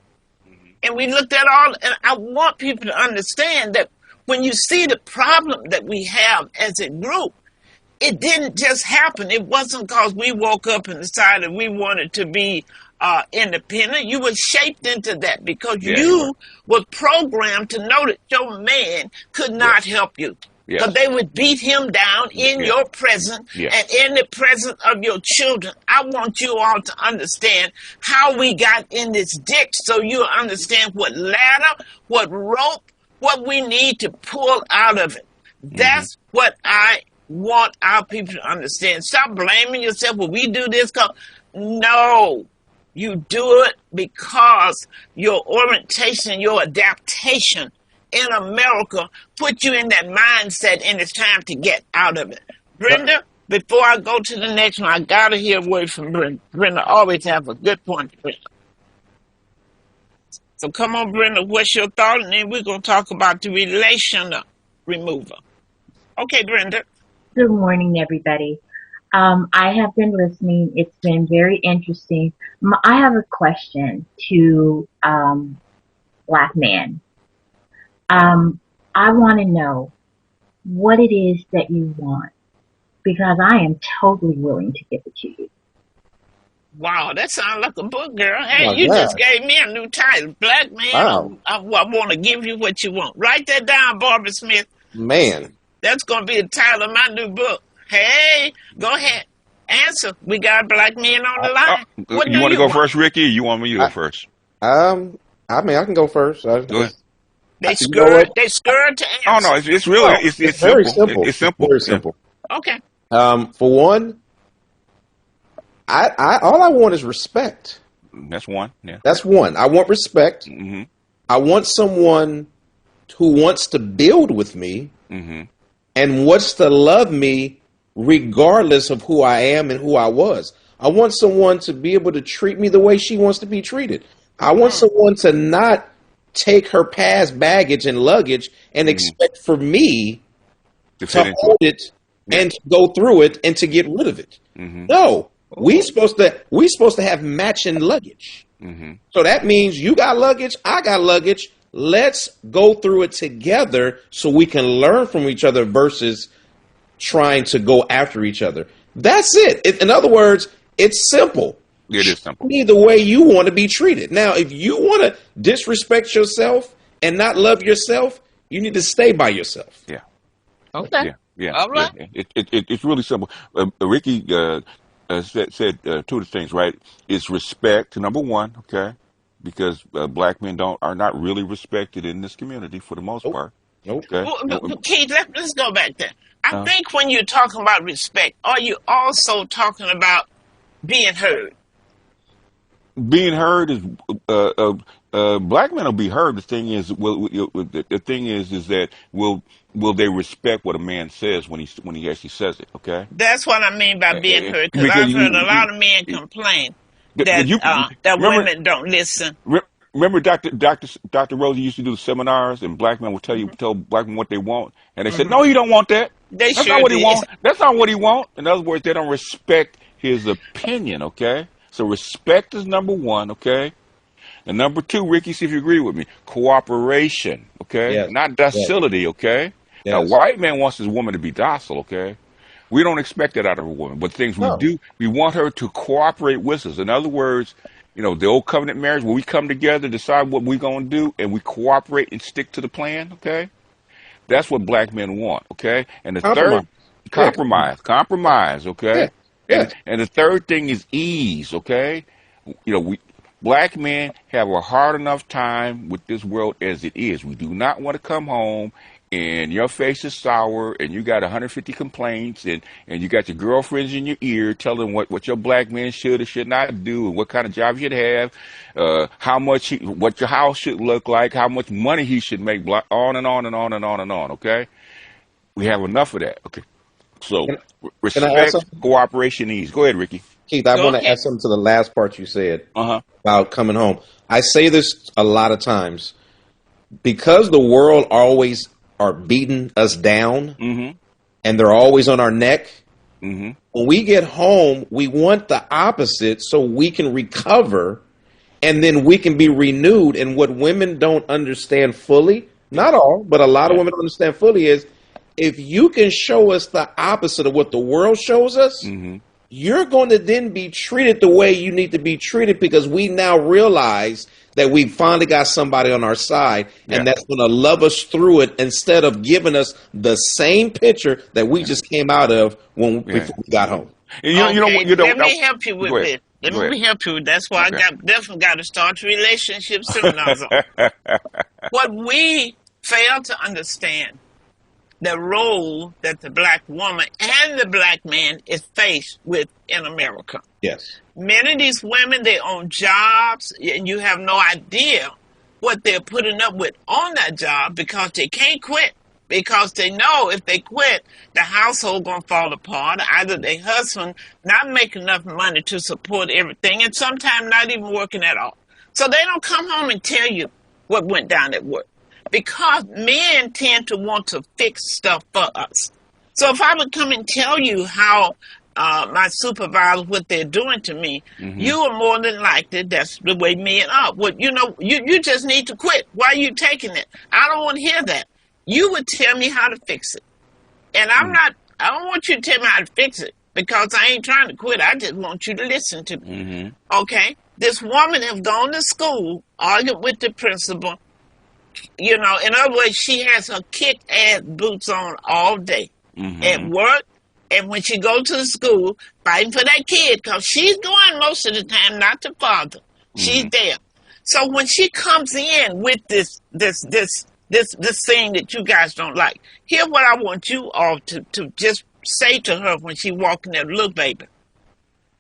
And we looked at all. And I want people to understand that. When you see the problem that we have as a group, it didn't just happen. It wasn't because we woke up and decided we wanted to be independent. You were shaped into that because you were programmed to know that your man could not help you. Because they would beat him down in your presence and in the presence of your children. I want you all to understand how we got in this ditch so you'll understand what ladder, what rope, what we need to pull out of it. That's what I want our people to understand. Stop blaming yourself. Well, we do this. No, you do it because your orientation, your adaptation in America put you in that mindset, and it's time to get out of it. Brenda, before I go to the next one, I got to hear a word from Brenda. Brenda always have a good point, Brenda. So come on, Brenda, what's your thought? And then we're going to talk about the relational remover. Okay, Brenda. Good morning, everybody. I have been listening. It's been very interesting. I have a question to Black men. I want to know what it is that you want, because I am totally willing to give it to you. Wow, that sounds like a book, girl. Hey, you just gave me a new title. Black man, wow. I want to give you what you want. Write that down, Barbara Smith. Man. That's going to be the title of my new book. Hey, go ahead. Answer. We got black men on the line. You want to go first, Ricky, or you want me to go first? I mean, I can go first. Go ahead. They scared to answer. Oh, no, it's really, it's very simple. It's simple. Very simple. Okay. For one, I all I want is respect. That's one. Yeah. That's one. I want respect. Mm-hmm. I want someone who wants to build with me and wants to love me regardless of who I am and who I was. I want someone to be able to treat me the way she wants to be treated. I want someone to not take her past baggage and luggage and expect for me to hold it and to go through it and to get rid of it. No. We supposed to have matching luggage. So that means you got luggage, I got luggage. Let's go through it together so we can learn from each other versus trying to go after each other. That's it. In other words, it's simple. It is simple. Treat me the way you want to be treated. Now, if you want to disrespect yourself and not love yourself, you need to stay by yourself. Yeah. Okay. Yeah. All right. Yeah. It's really simple. Ricky said two of the things, right? It's respect, number one, okay? Because black men are not really respected in this community for the most part. Okay. Well, Keith, let's go back there. I think when you're talking about respect, are you also talking about being heard? Being heard is Black men will be heard. The thing is, is that will they respect what a man says when he actually says it? Okay. That's what I mean by being heard, because Because I've heard a lot of men complain that women don't listen. Remember, Dr. Rosie used to do the seminars, and black men would tell black men what they want, and they said, "No, you don't want that. That's not what he wants. That's not what he wants." In other words, they don't respect his opinion. Okay, so respect is number one. Okay, and number two, Ricky, see if you agree with me, cooperation. Okay, not docility. Okay, now white man wants his woman to be docile. Okay. We don't expect that out of a woman, but things we do, we want her to cooperate with us. In other words, the old covenant marriage, where we come together, decide what we're going to do, and we cooperate and stick to the plan, okay? That's what black men want, okay? And the third, compromise, okay? And the third thing is ease, okay? Black men have a hard enough time with this world as it is. We do not want to come home and your face is sour, and you got 150 complaints, and you got your girlfriends in your ear telling what your black man should or should not do, and what kind of job you should have, what your house should look like, how much money he should make, on and on and on and on and on, okay? We have enough of that, okay? So, respect, cooperation, ease. Go ahead, Ricky. Keith, I want to add something to the last part you said about coming home. I say this a lot of times, because the world always are beating us down, and they're always on our neck. When we get home, we want the opposite so we can recover, and then we can be renewed. And what women don't understand fully, not all, but a lot of women don't understand fully, is if you can show us the opposite of what the world shows us, you're going to then be treated the way you need to be treated, because we now realize that we finally got somebody on our side, and that's going to love us through it, instead of giving us the same picture that we just came out of before we got home. Let me help you with this. Let me help you. That's why I definitely got to start relationship seminars on. What we fail to understand, the role that the black woman and the black man is faced with in America. Yes. Many of these women, they own jobs, and you have no idea what they're putting up with on that job, because they can't quit, because they know if they quit, the household going to fall apart. Either their husband not making enough money to support everything, and sometimes not even working at all. So they don't come home and tell you what went down at work, because men tend to want to fix stuff for us. So if I would come and tell you how my supervisors, what they're doing to me, you are more than likely, that's the way men are. Well, you just need to quit. Why are you taking it? I don't want to hear that. You would tell me how to fix it. And I don't want you to tell me how to fix it, because I ain't trying to quit. I just want you to listen to me. Okay? This woman has gone to school, argued with the principal. In other words, she has her kick-ass boots on all day at work. And when she goes to the school, fighting for that kid, because she's going most of the time, not the father. She's there. So when she comes in with this thing that you guys don't like, here's what I want you all to just say to her when she walks in there. Look, baby,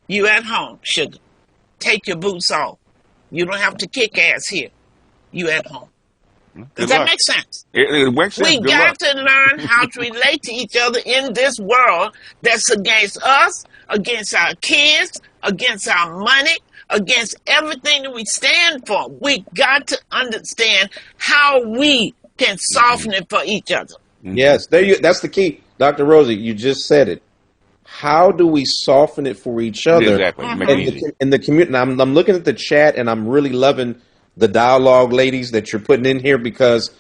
you at home, sugar. Take your boots off. You don't have to kick ass here. You at home. Does that make sense? It makes sense. We got to learn how to relate to each other in this world that's against us, against our kids, against our money, against everything that we stand for. We got to understand how we can soften it for each other. Yes, that's the key. Dr. Rosie, you just said it. How do we soften it for each other? Exactly. In the community, I'm looking at the chat, and I'm really loving the dialogue, ladies, that you're putting in here, because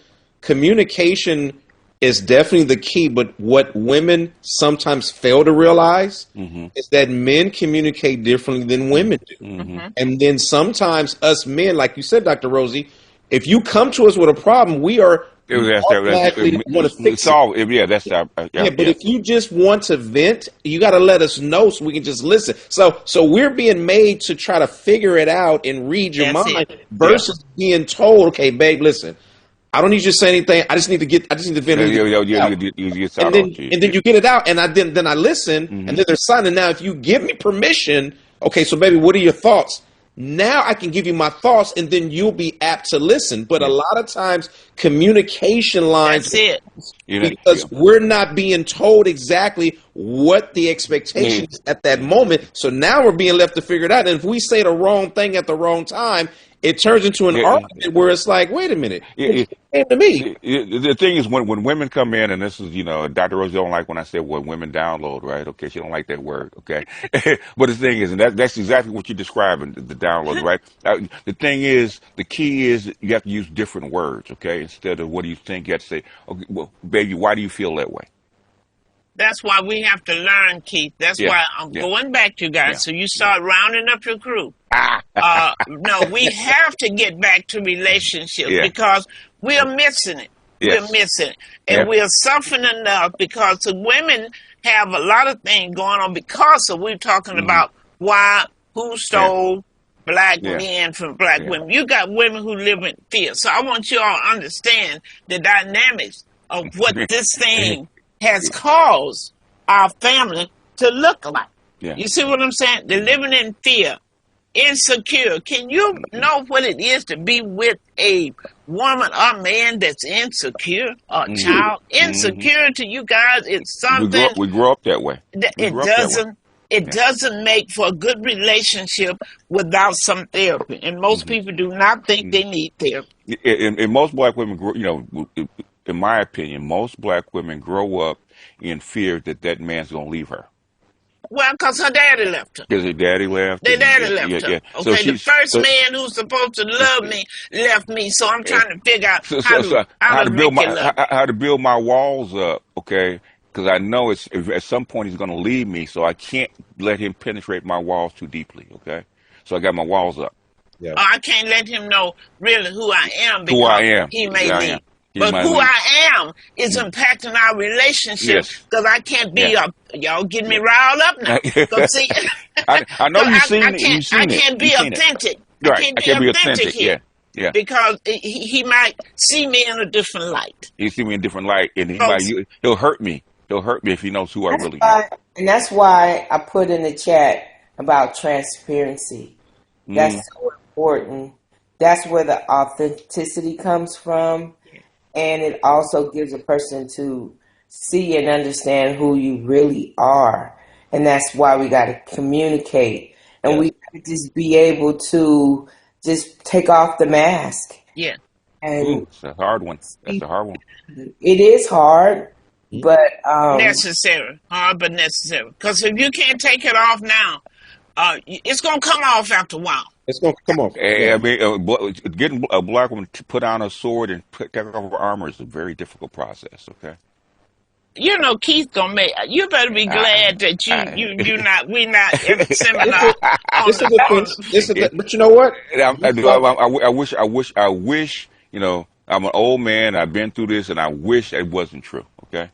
communication is definitely the key. But what women sometimes fail to realize is that men communicate differently than women do. And then sometimes us men, like you said, Dr. Rosie, if you come to us with a problem, we are automatically want to fix it. But if you just want to vent, you got to let us know so we can just listen. So we're being made to try to figure it out and read your mind versus being told, okay, babe, listen, I don't need you to say anything. I just need to vent. And then you get it out, and then I listen, and then there's sign. And now if you give me permission, okay, so baby, what are your thoughts? Now I can give you my thoughts, and then you'll be apt to listen. But a lot of times, communication lines, That's it. because we're not being told exactly what the expectation is at that moment. So now we're being left to figure it out. And if we say the wrong thing at the wrong time, it turns into an argument where it's like, wait a minute, it came to me. The thing is, when women come in, and this is, Dr. Rosie don't like when I say what women download, right? Okay, she don't like that word, okay? But the thing is, and that's exactly what you're describing, the download, right? The thing is, the key is you have to use different words, okay? Instead of what do you think, you have to say, okay, well, baby, why do you feel that way? That's why we have to learn, Keith. That's why I'm going back to you guys. So you start rounding up your crew. No, we have to get back to relationships because we are missing it. We're missing it. And we are suffering enough because the women have a lot of things going on because of we're talking about who stole black men from black women. You got women who live in fear. So I want you all to understand the dynamics of what this thing has caused our family to look like. You see what I'm saying? They're living in fear, insecure. Can you know what it is to be with a woman or man that's insecure or child? Insecurity, you guys, it's something. We grow up that way. It doesn't make for a good relationship without some therapy. And most people do not think they need therapy. And most black women grow, in my opinion, most black women grow up in fear that man's going to leave her. Well, because her daddy left her. Because her daddy left. Their daddy left her. Yeah. Okay, So the first man who's supposed to love me left me, so I'm trying to figure out how to build my walls up, okay? Because I know at some point he's going to leave me, so I can't let him penetrate my walls too deeply, okay? So I got my walls up. Yeah. I can't let him know really who I am because he may leave. But who I am is impacting our relationship because I can't be y'all getting me riled up now. See, I know you've seen it. I can't be authentic. Right. I can't be authentic here. Yeah. Because he might see me in a different light. He see me in a different light, and he'll hurt me. He'll hurt me if he knows who I really am. And that's why I put in the chat about transparency. That's so important. That's where the authenticity comes from. And it also gives a person to see and understand who you really are. And that's why we got to communicate. And we got to just be able to just take off the mask. Yeah. And it's a hard one. That's a hard one. It is hard, but necessary. Hard, but necessary. Because if you can't take it off now, it's going to come off after a while. It's going to come off. I mean, getting a black woman to put on a sword and take off her armor is a very difficult process, okay? Keith gonna make. You better be glad that we're not in the seminar. But you know what? I wish. I'm an old man. I've been through this, and I wish it wasn't true. Okay.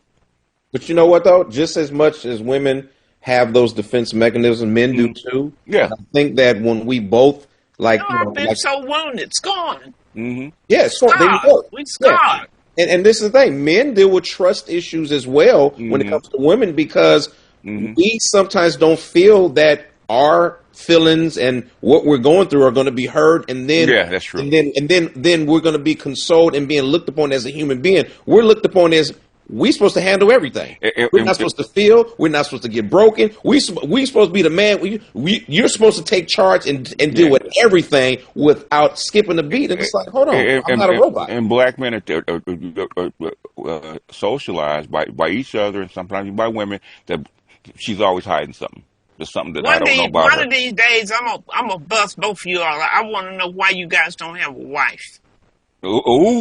But you know what though? Just as much as women have those defense mechanisms, men do too. Yeah. And I think that when we both I've been so wounded, it's gone. Yeah, it's gone. There you go. We scarred. And this is the thing, men deal with trust issues as well when it comes to women because we sometimes don't feel that our feelings and what we're going through are going to be heard, and then that's true. And then we're going to be consoled and being looked upon as a human being. We're looked upon as we're supposed to handle everything. We're not supposed to feel. We're not supposed to get broken. We supposed to be the man. You're supposed to take charge and deal with everything without skipping a beat. And it's like, hold on, I'm not a robot. And black men are socialized by each other and sometimes by women that she's always hiding something. There's something that I don't know about her. One of these days, I'm gonna bust both of you all. I want to know why you guys don't have a wife. We can't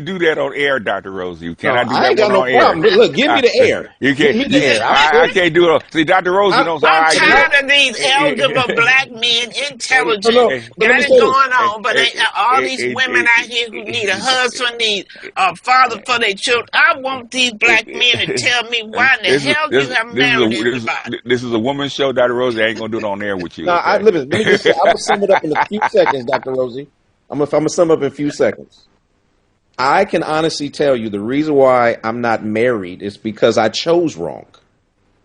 do that on air, Dr. Rosie. Cannot do that I ain't got no problem. Look, give me the air. You can't. Give me the air. I can't do it. See, Dr. Rosie knows how I do. I'm tired of these eligible black men, intelligent, got it going on, but all these women out here who need a husband, need a father for their children. I want these black men to tell me why in the hell you have married anybody. This is a woman's show, Dr. Rosie. I ain't gonna do it on air with you. No, let me just say, I'm gonna sum it up in a few seconds, Dr. Rosie. I'm gonna sum up in a few seconds. I can honestly tell you the reason why I'm not married is because I chose wrong.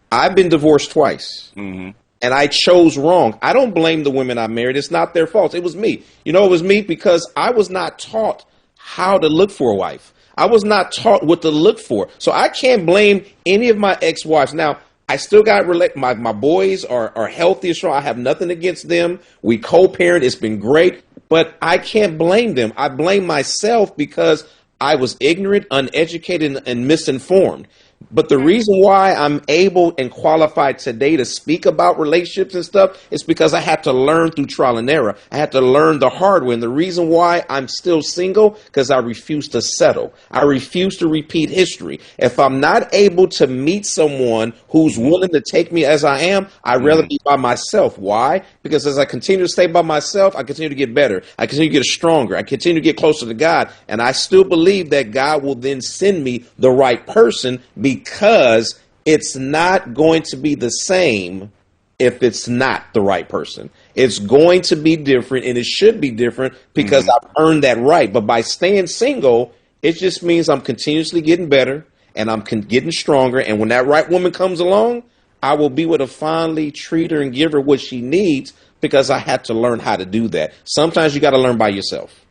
I've been divorced twice, and and I chose wrong. I don't blame the women I married. It's not their fault. It was me. It was me because I was not taught how to look for a wife. I was not taught what to look for. So I can't blame any of my ex-wives. Now, I still got my boys are healthy and strong. I have nothing against them. We co-parent. It's been great. But I can't blame them. I blame myself because I was ignorant, uneducated, and misinformed. But the reason why I'm able and qualified today to speak about relationships and stuff is because I had to learn through trial and error. I had to learn the hard way. And the reason why I'm still single, because I refuse to settle. I refuse to repeat history. If I'm not able to meet someone who's willing to take me as I am, I'd rather be by myself. Why? Because as I continue to stay by myself, I continue to get better. I continue to get stronger. I continue to get closer to God. And I still believe that God will then send me the right person, because it's not going to be the same if it's not the right person. It's going to be different, and it should be different because I've earned that right. But by staying single, it just means I'm continuously getting better and I'm getting stronger. And when that right woman comes along, I will be able to finally treat her and give her what she needs, because I had to learn how to do that. Sometimes you got to learn by yourself.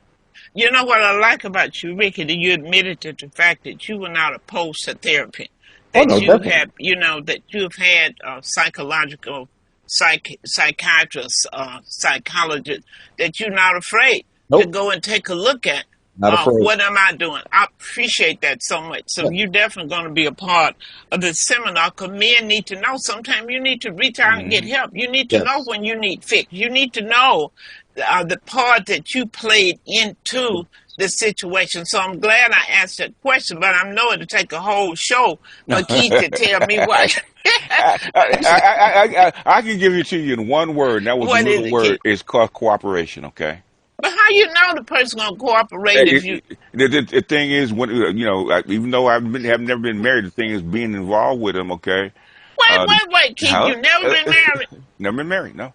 You know what I like about you, Ricky, that you admitted to the fact that you were not opposed to therapy. That that you've had psychological psychiatrists, psychologists, that you're not afraid to go and take a look at. What am I doing? I appreciate that so much. So you're definitely going to be a part of the seminar, because men need to know. Sometimes you need to reach out and get help. You need to know when you need fixed. You need to know the part that you played into the situation. So I'm glad I asked that question, but I know it'll take a whole show for Keith to tell me what. I can give it to you in one word. And that was a little word. It's called cooperation. Okay. But how you know the person gonna cooperate if you? The thing is, when even though have never been married, the thing is being involved with them. Okay. Wait, Keith, you never been married? Never been married. No.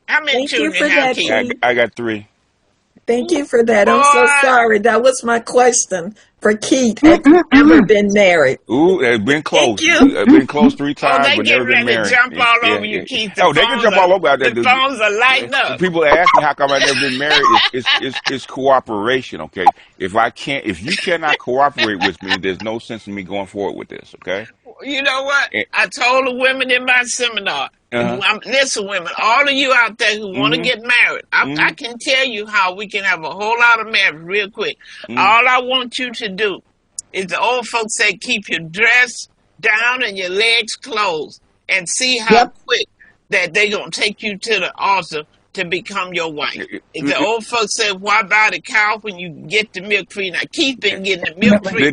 How many children you have, Keith? I got 3. Thank you for that. I'm so sorry. That was my question for Keith. Have you ever been married? Ooh, it's been close. Thank you. Been close 3 times, they but get never been ready married. to jump all over you, Keith. They can jump all over. The phones are lighting up. People ask me how come I never been married. It's cooperation, okay? If you cannot cooperate with me, there's no sense in me going forward with this, okay? You know what? I told the women in my seminar, listen, women, all of you out there who want to get married, I can tell you how we can have a whole lot of marriage real quick. All I want you to do is, the old folks say, keep your dress down and your legs closed, and see how quick that they're going to take you to the altar to become your wife. The old folks say, why buy the cow when you get the milk free? Now, Keith been getting the milk free.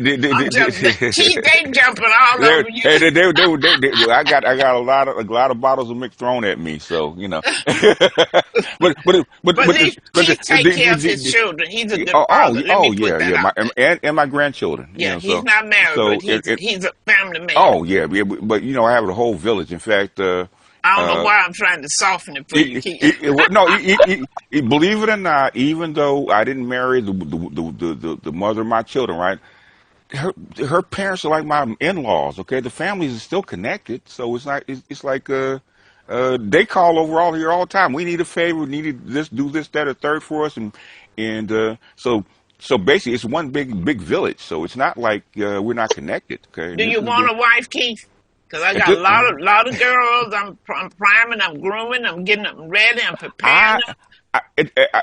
Keith, they jumping all over you. I got a lot of bottles of milk thrown at me, so but Keith take care of his children. He's a good father. And my grandchildren. Yeah, he's not married, so but he's a family man. Oh yeah, but I have a whole village. In fact. I don't know why I'm trying to soften it for you, Keith. Believe it or not, even though I didn't marry the mother of my children, right? Her parents are like my in-laws. Okay, the families are still connected, so it's like they call over all here all the time. We need a favor. We need this, do this, that, or third for us, and so basically it's one big village. So it's not like we're not connected. Okay. Do you want a wife, Keith? Because I got a lot of girls. I'm priming, I'm grooming, I'm getting them ready, I'm preparing them.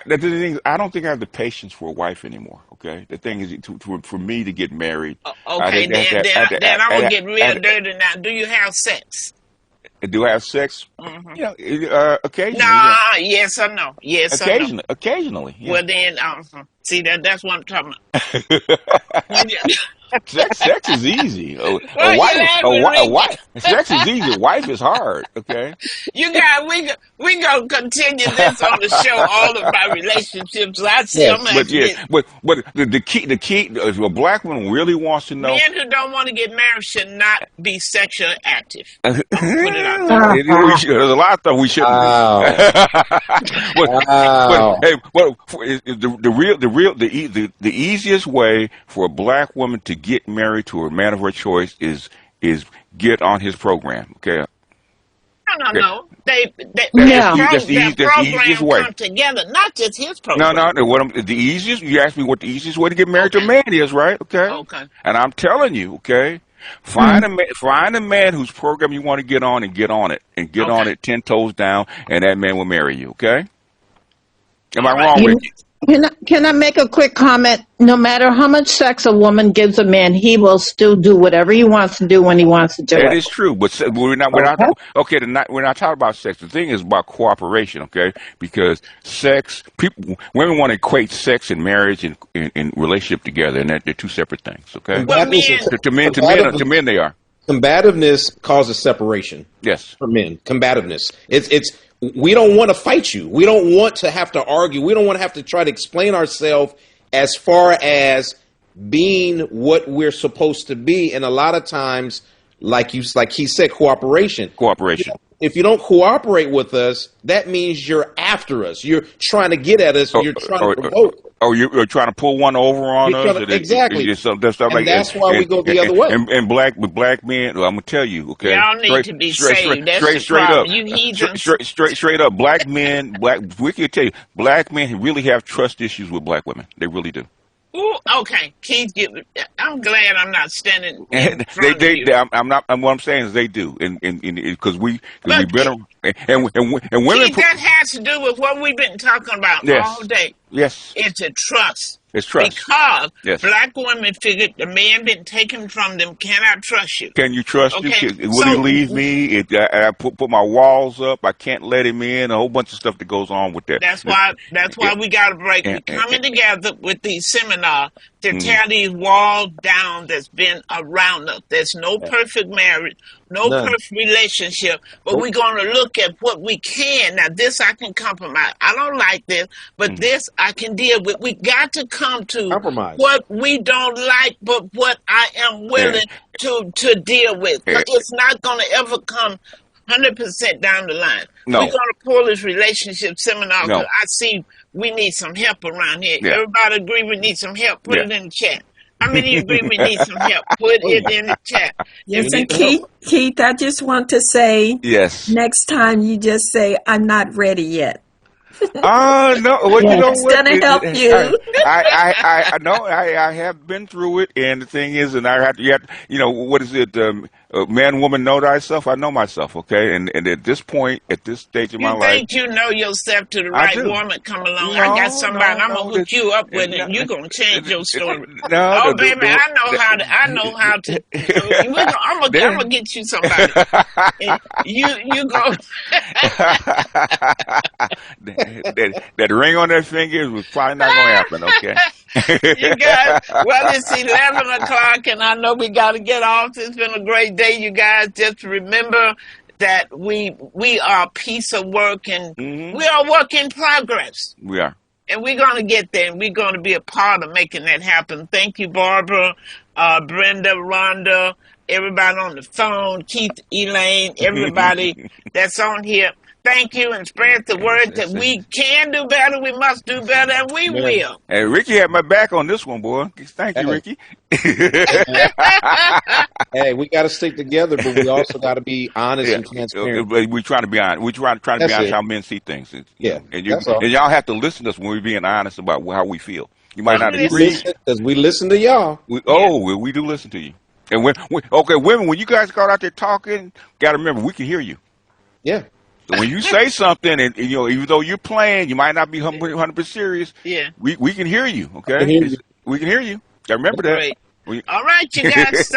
The thing is, I don't think I have the patience for a wife anymore. Okay, the thing is, for me to get married. Okay, then I'm gonna get real dirty now. Do you have sex? Do I have sex? Occasionally. Nah, yes or no? Yes occasionally, or no? Occasionally. Yeah. Well then, see that's what I'm talking about. Sex is easy. A wife. Sex is easy. A wife is hard. Okay. You guys, we gonna continue this on the show. All of my relationships. So I see. But the key. If a black woman really wants to know, men who don't want to get married should not be sexually active. Put it out there. There's a lot of stuff we shouldn't do. The easiest way for a black woman to get married to a man of her choice is get on his program. Okay. No. Okay. Their easiest program way. come together, not just his No, program. the easiest. You asked me what the easiest way to get married to a man is, right? Okay. Okay. And I'm telling you, okay, find a man whose program you want to get on and get on it, and get on it 10 toes down, and that man will marry you. Okay. Am I wrong, Ricky? Can I make a quick comment? No matter how much sex a woman gives a man, he will still do whatever he wants to do when he wants to do it. That is true, but we're not okay. We're not talking about sex. The thing is about cooperation, okay? Because women want to equate sex and marriage and relationship together, and they're two separate things, okay? To men, they are. Combativeness causes separation. Yes. For men, combativeness. It's we don't want to fight you. We don't want to have to argue. We don't want to have to try to explain ourselves as far as being what we're supposed to be. And a lot of times, like he said, cooperation. If you don't cooperate with us, that means you're after us. You're trying to get at us. You're trying to provoke. You're trying to pull one over on us. Exactly. That's why we go the other way. And black men, well, I'm gonna tell you, okay. Y'all need to be saved. That's the problem. You heathens. Straight up, we can tell you, black men really have trust issues with black women. They really do. Ooh, okay, Keith. I'm glad I'm not standing in front of you. What I'm saying is they do, and because we've been and women. Keith, that has to do with what we've been talking about all day. Yes, it's a trust. It's trust. Because black women figured the man been taken from them. Can I trust you? Can you trust you? Will he leave me? I put my walls up. I can't let him in. A whole bunch of stuff that goes on with that. That's why we got to break. We're coming together with these seminars to tear these walls down that's been around us. There's no perfect marriage, no perfect relationship, but we're going to look at what we can. Now, this I can compromise. I don't like this, but this I can deal with. We got to come to compromise. What we don't like, but what I am willing to deal with. It's not going to ever come 100% down the line. No. We're going to pull this relationship seminar because I see we need some help around here. Everybody agree we need some help? Put it in the chat. How many agree we need some help? Put it in the chat. Yes, and Keith, I just want to say, next time you just say, I'm not ready yet. No. Well, you know it's gonna help you. I know. I have been through it, and the thing is, and I have to, what is it? Man, woman, know thyself. I know myself. Okay, and at this point, at this stage of my life, you think you know yourself to the right woman come along. I got somebody I'm gonna hook you up with, and you're gonna change your story. Baby, I know how to. I'm gonna get you somebody. And you go. That ring on that finger was probably not going to happen, okay? You guys, well, it's 11 o'clock, and I know we got to get off. It's been a great day, you guys. Just remember that we are a piece of work, and we are a work in progress. We are. And we're going to get there, and we're going to be a part of making that happen. Thank you, Barbara, Brenda, Rhonda, everybody on the phone, Keith, Elaine, everybody that's on here. Thank you, and spread the word that we can do better, we must do better, and we will. Hey, Ricky had my back on this one, boy. Thank you, Ricky. Hey, we got to stick together, but we also got to be honest and transparent. We're trying to be honest. We're trying to be honest how men see things. And y'all have to listen to us when we're being honest about how we feel. You might not agree. Because we listen to y'all. We do listen to you. And women, when you guys go out there talking, got to remember, we can hear you. Yeah. So when you say something, and even though you're playing, you might not be 100% serious. Yeah, we can hear you. Okay, we can hear you. I remember that. All right, you guys.